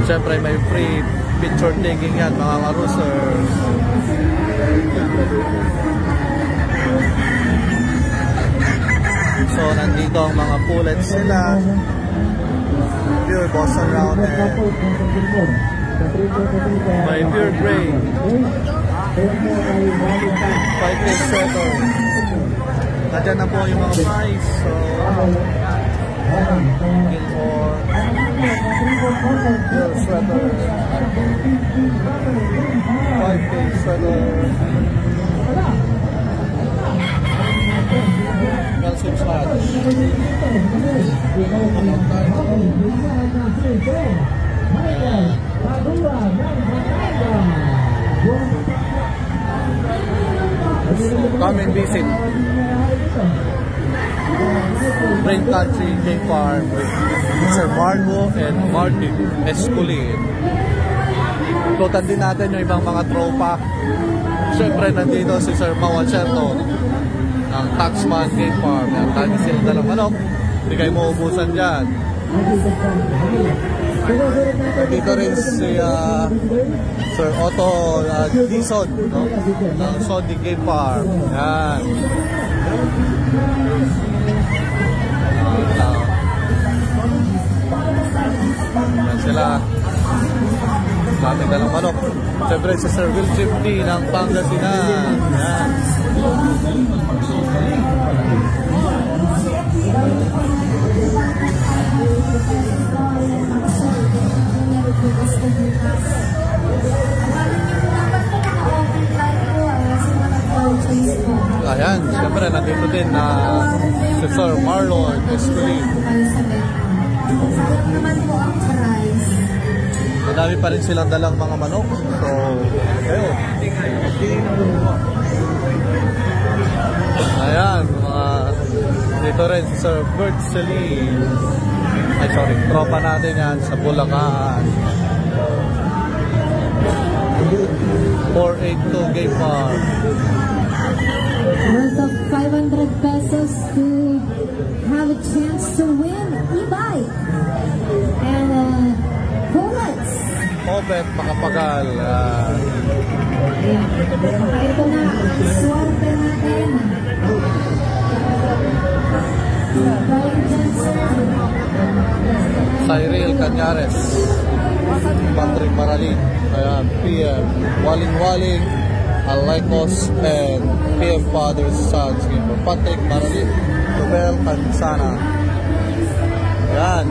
Siyempre may free picture taking yan mga karusers. So nandito ang mga pullets nila. Pure Boston Roundhead. May pure gray. 5K setter. Nandiyan na po yung mga price. So Gilmore pure sweater. 5K sweater. Calcium sludge. Come and visit Rain Country Game Farm with Sir Margo and Martin Esculin. Tutan din natin yung ibang mga tropa. Siyempre nandito si Sir Mawacherto ng Taxman Game Farm. Yan, dami sila dalang manok. Hindi kayo maubusan dyan. Dito rin si Sir Otto Dison, no? Ng Sodi Game Farm. Yan. Yan sila. Dami dalang manok. Siyempre si Sir Will Chipney ng Pangasinan. Yan. Ayan, siyempre nandito din na si Sir Marlon Esculin. Madami pa rin silang dalang mga manok. So, kayo. Ayan, dito rin si Sir Bert Celine. Ay, sorry, tropa natin yan sa Bulacan. 482 Game Farm. Worth of 500 pesos to have a chance to win e-bike and bullets. Obet Makapagal. Ito na, swerte natin. Cyril Cañares, Patrick Maraling, ayan, PM Waling-Waling, Alaikos, and PM Father's Sons. Patrick Maraling, Rubel Cansana. Ayan.